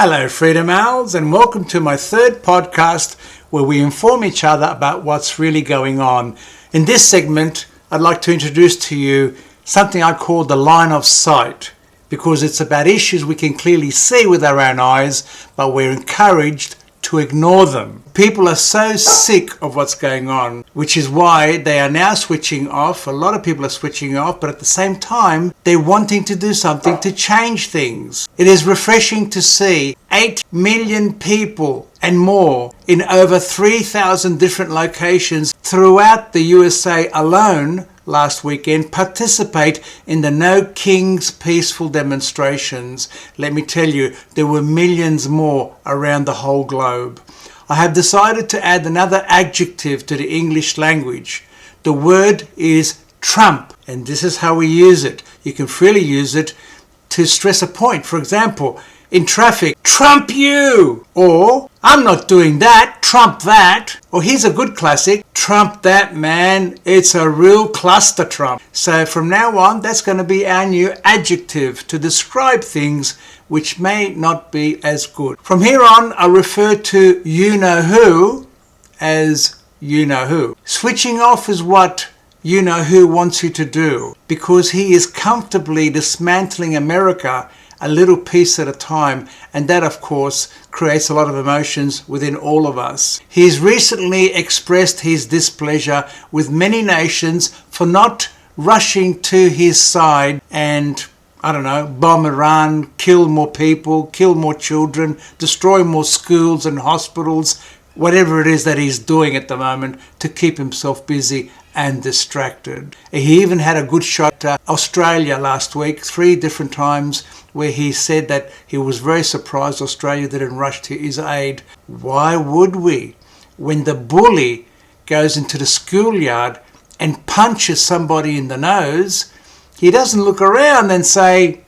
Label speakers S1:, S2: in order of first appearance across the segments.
S1: Hello Freedom Owls, and welcome to my third podcast where we inform each other about what's really going on. In this segment, I'd like to introduce to you something I call the line of sight, because it's about issues we can clearly see with our own eyes, but we're encouraged to ignore them. People are so sick of what's going on, which is why they are now switching off. A lot of people are switching off, but at the same time, they're wanting to do something to change things. It is refreshing to see 8 million people and more in over 3,000 different locations throughout the USA alone last weekend participate in the No Kings peaceful demonstrations. Let me tell you, there were millions more around the whole globe. I have decided to add another adjective to the English language. The word is trump, and this is how we use it. You can freely use it to stress a point. For example, in traffic, trump you! Or, I'm not doing that, trump that. Or here's a good classic, trump that, man, it's a real cluster trump. So from now on, that's going to be our new adjective to describe things which may not be as good. From here on, I'll refer to you-know-who as you-know-who. Switching off is what you-know-who wants you to do, because he is comfortably dismantling America a little piece at a time, and that of course creates a lot of emotions within all of us. He's recently expressed his displeasure with many nations for not rushing to his side and, bomb Iran, kill more people, kill more children, destroy more schools and hospitals, whatever it is that he's doing at the moment to keep himself busy and distracted. He even had a good shot at Australia last week, 3 different times, where he said that he was very surprised Australia didn't rush to his aid. Why would we? When the bully goes into the schoolyard and punches somebody in the nose, he doesn't look around and say,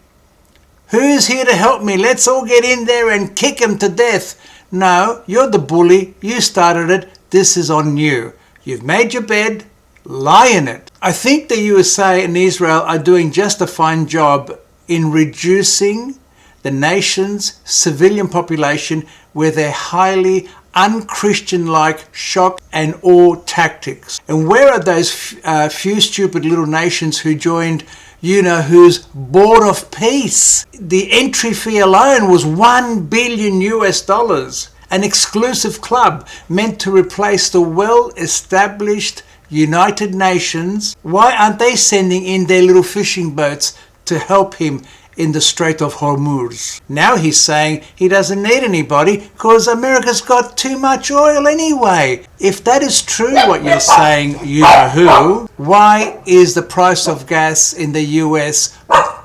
S1: "Who's here to help me? Let's all get in there and kick him to death." No, you're the bully. You started it. This is on you. You've made your bed. Lie in it. I think the USA and Israel are doing just a fine job in reducing the nation's civilian population with their highly un-Christian-like shock and awe tactics. And where are those few stupid little nations who joined you-know-who's Board of Peace? The entry fee alone was $1 billion US, an exclusive club meant to replace the well-established United Nations. Why aren't they sending in their little fishing boats to help him in the Strait of Hormuz? Now he's saying he doesn't need anybody because America's got too much oil anyway. If that is true what you're saying, you-know-who, why is the price of gas in the US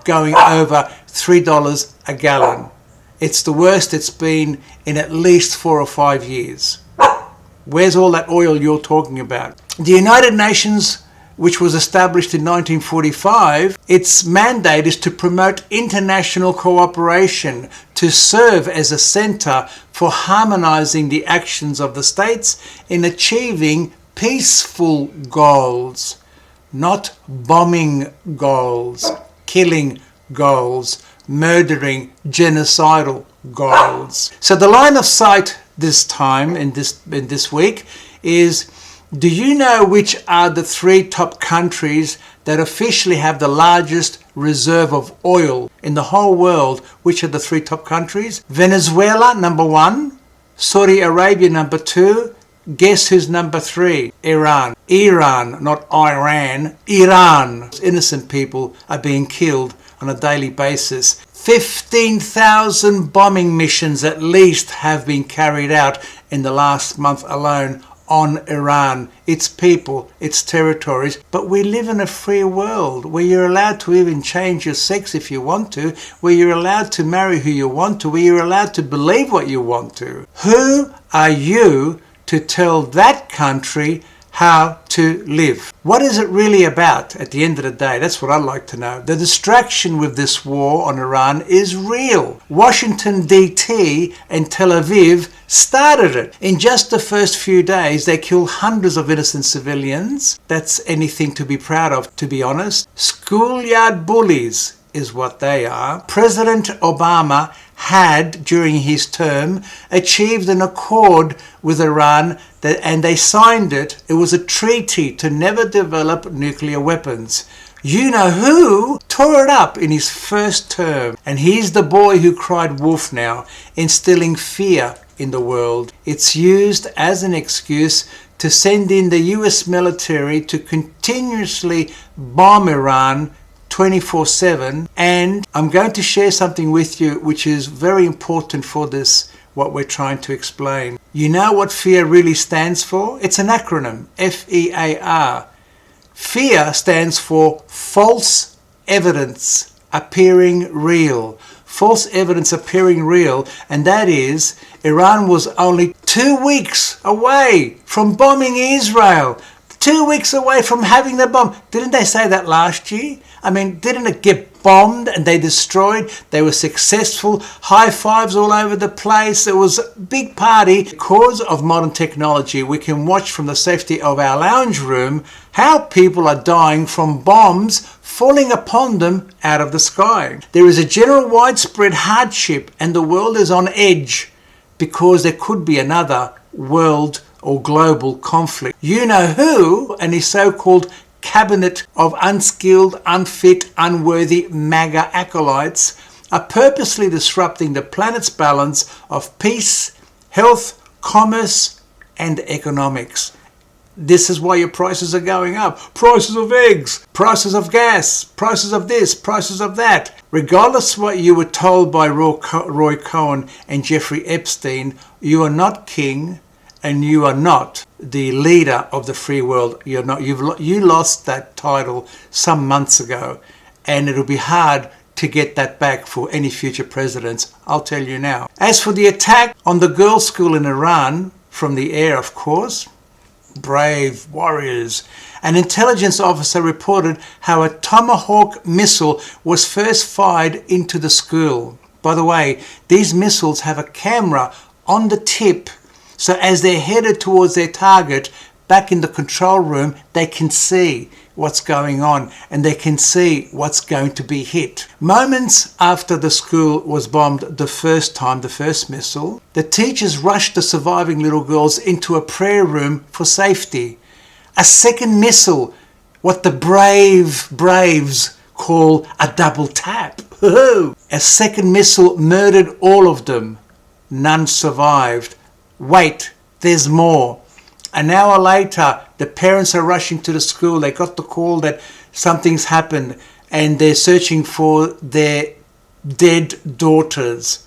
S1: going over $3 a gallon? It's the worst it's been in at least 4 or 5 years. Where's all that oil you're talking about? The United Nations, which was established in 1945, its mandate is to promote international cooperation, to serve as a center for harmonizing the actions of the states in achieving peaceful goals, not bombing goals, killing goals, murdering, genocidal goals. So the line of sight this time, in this week, is, do you know which are the 3 top countries that officially have the largest reserve of oil in the whole world? Which are the 3 top countries? Venezuela, number 1. Saudi Arabia, number 2. Guess who's number 3? Iran. Iran, not Iran. Iran. Innocent people are being killed on a daily basis. 15,000 bombing missions at least have been carried out in the last month alone on Iran, its people, its territories. But we live in a free world where you're allowed to even change your sex if you want to, where you're allowed to marry who you want to, where you're allowed to believe what you want to. Who are you to tell that country how to live? What is it really about at the end of the day? That's what I'd like to know. The distraction with this war on Iran is real. Washington DT and Tel Aviv started it. In just the first few days, they killed hundreds of innocent civilians. That's anything to be proud of, to be honest. Schoolyard bullies is what they are. President Obama had, during his term, achieved an accord with Iran and they signed it. It was a treaty to never develop nuclear weapons. You know who tore it up in his first term, and he's the boy who cried wolf now, instilling fear in the world. It's used as an excuse to send in the US military to continuously bomb Iran 24/7. And I'm going to share something with you which is very important for this, what we're trying to explain. You know what FEAR really stands for? It's an acronym, F.E.A.R. FEAR stands for false evidence appearing real. False evidence appearing real, and that is Iran was only 2 weeks away from bombing Israel. 2 weeks away from having the bomb. Didn't they say that last year? I mean, didn't it get bombed and they destroyed? They were successful. High fives all over the place. It was a big party. Because of modern technology, we can watch from the safety of our lounge room how people are dying from bombs falling upon them out of the sky. There is a general widespread hardship and the world is on edge because there could be another world or global conflict. You know who and his so-called cabinet of unskilled, unfit, unworthy MAGA acolytes are purposely disrupting the planet's balance of peace, health, commerce, and economics. This is why your prices are going up. Prices of eggs, prices of gas, prices of this, prices of that. Regardless what you were told by Roy Cohn and Jeffrey Epstein, you are not king and you are not the leader of the free world. You're not. You lost that title some months ago, and it'll be hard to get that back for any future presidents. I'll tell you now. As for the attack on the girls' school in Iran, from the air, of course, brave warriors. An intelligence officer reported how a Tomahawk missile was first fired into the school. By the way, these missiles have a camera on the tip, so as they're headed towards their target, back in the control room, they can see what's going on and they can see what's going to be hit. Moments after the school was bombed the first time, the first missile, the teachers rushed the surviving little girls into a prayer room for safety. A second missile, what the braves call a double tap. A second missile murdered all of them. None survived. Wait, there's more. An hour later, the parents are rushing to the school. They got the call that something's happened and they're searching for their dead daughters.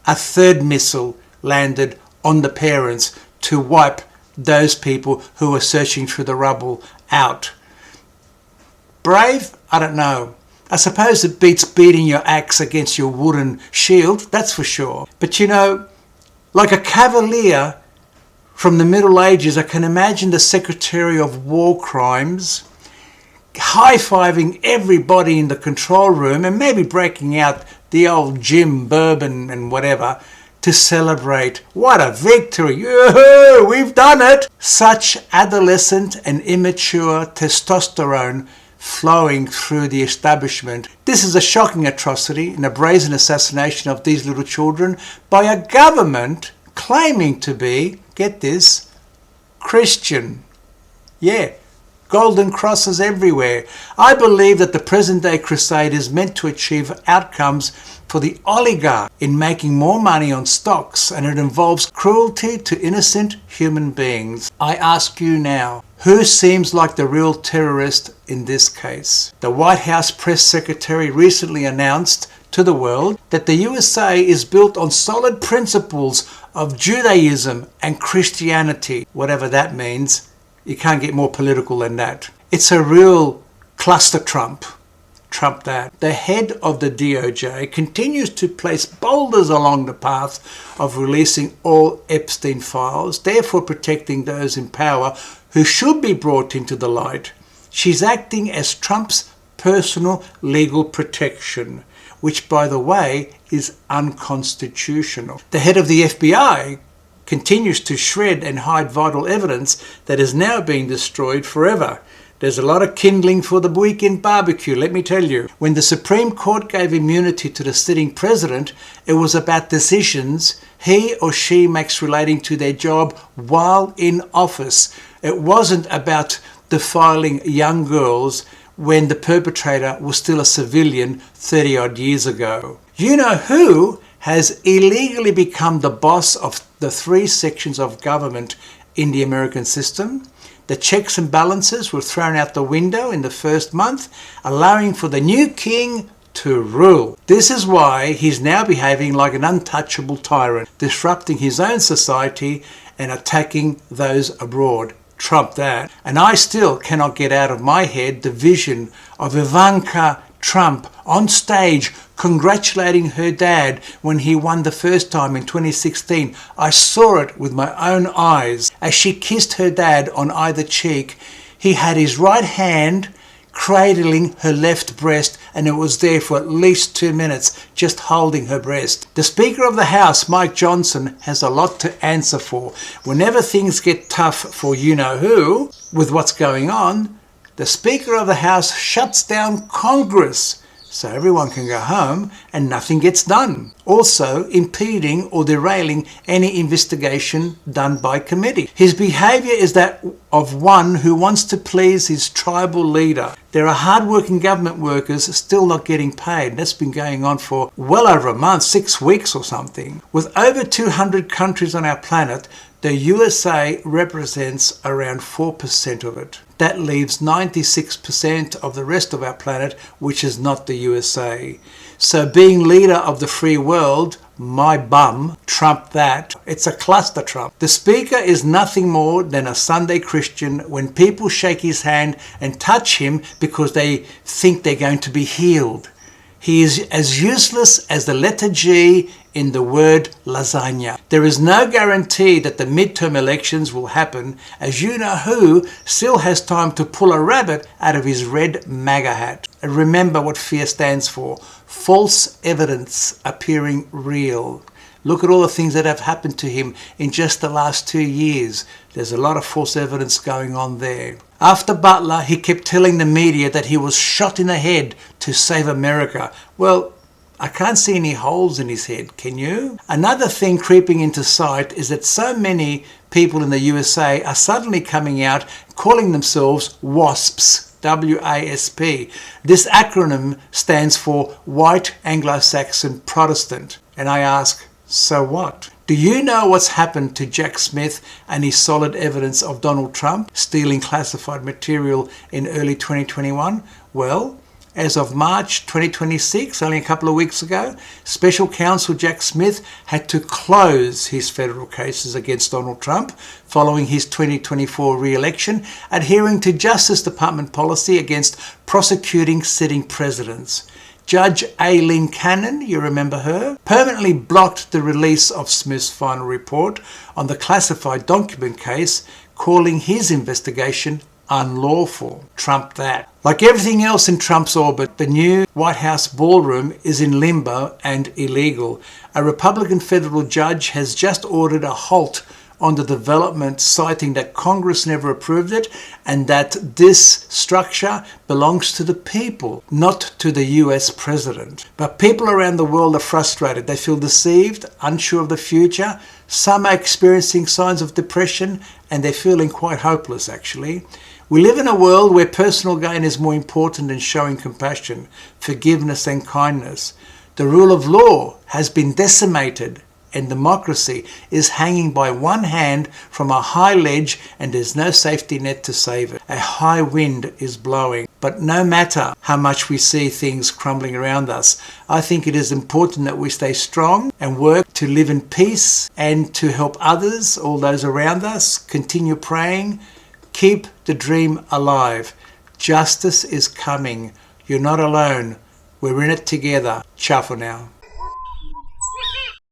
S1: A third missile landed on the parents to wipe those people who were searching through the rubble out. Brave? I don't know. I suppose it beats beating your axe against your wooden shield, that's for sure. But you know, like a cavalier from the Middle Ages, I can imagine the Secretary of War Crimes high-fiving everybody in the control room and maybe breaking out the old gin, bourbon and whatever to celebrate. What a victory! Yoo-hoo, we've done it! Such adolescent and immature testosterone flowing through the establishment. This is a shocking atrocity and a brazen assassination of these little children by a government claiming to be, get this, Christian. Yeah, golden crosses everywhere. I believe that the present day crusade is meant to achieve outcomes for the oligarch in making more money on stocks, and it involves cruelty to innocent human beings. I ask you now, who seems like the real terrorist in this case? The White House press secretary recently announced to the world that the USA is built on solid principles of Judaism and Christianity, whatever that means. You can't get more political than that. It's a real cluster Trump that. The head of the DOJ continues to place boulders along the path of releasing all Epstein files, therefore protecting those in power who should be brought into the light. She's acting as Trump's personal legal protection, which, by the way, is unconstitutional. The head of the FBI continues to shred and hide vital evidence that is now being destroyed forever. There's a lot of kindling for the weekend barbecue, let me tell you. When the Supreme Court gave immunity to the sitting president, it was about decisions he or she makes relating to their job while in office. It wasn't about defiling young girls when the perpetrator was still a civilian 30 odd years ago. You know who has illegally become the boss of the 3 sections of government in the American system? The checks and balances were thrown out the window in the first month, allowing for the new king to rule. This is why he's now behaving like an untouchable tyrant, disrupting his own society and attacking those abroad. Trump that. And I still cannot get out of my head the vision of Ivanka Trump on stage congratulating her dad when he won the first time in 2016. I saw it with my own eyes. As she kissed her dad on either cheek, he had his right hand cradling her left breast, and it was there for at least 2 minutes, just holding her breast. The Speaker of the House, Mike Johnson, has a lot to answer for. Whenever things get tough for you-know-who, with what's going on, the Speaker of the House shuts down Congress so everyone can go home and nothing gets done. Also impeding or derailing any investigation done by committee. His behaviour is that of one who wants to please his tribal leader. There are hard-working government workers still not getting paid. That's been going on for well over a month, 6 weeks or something. With over 200 countries on our planet, the USA represents around 4% of it. That leaves 96% of the rest of our planet, which is not the USA. So being leader of the free world, my bum, Trump that, it's a cluster Trump. The Speaker is nothing more than a Sunday Christian when people shake his hand and touch him because they think they're going to be healed. He is as useless as the letter G in the word lasagna. There is no guarantee that the midterm elections will happen, as you-know-who still has time to pull a rabbit out of his red MAGA hat. And remember what F.E.A.R stands for. False evidence appearing real. Look at all the things that have happened to him in just the last 2 years. There's a lot of false evidence going on there. After Butler, he kept telling the media that he was shot in the head to save America. Well, I can't see any holes in his head, can you? Another thing creeping into sight is that so many people in the USA are suddenly coming out calling themselves WASPs, W-A-S-P. This acronym stands for White Anglo-Saxon Protestant. And I ask, so what? Do you know what's happened to Jack Smith and his solid evidence of Donald Trump stealing classified material in early 2021? Well, as of March 2026, only a couple of weeks ago, Special Counsel Jack Smith had to close his federal cases against Donald Trump following his 2024 re-election, adhering to Justice Department policy against prosecuting sitting presidents. Judge Aileen Cannon, you remember her, permanently blocked the release of Smith's final report on the classified document case, calling his investigation unlawful. Trump that. Like everything else in Trump's orbit, the new White House ballroom is in limbo and illegal. A Republican federal judge has just ordered a halt on the development, citing that Congress never approved it and that this structure belongs to the people, not to the US president. But people around the world are frustrated. They feel deceived, unsure of the future. Some are experiencing signs of depression and they're feeling quite hopeless, actually. We live in a world where personal gain is more important than showing compassion, forgiveness and kindness. The rule of law has been decimated and democracy is hanging by one hand from a high ledge and there's no safety net to save it. A high wind is blowing. But no matter how much we see things crumbling around us, I think it is important that we stay strong and work to live in peace and to help others, all those around us. Continue praying. Keep the dream alive. Justice is coming. You're not alone. We're in it together. Ciao for now.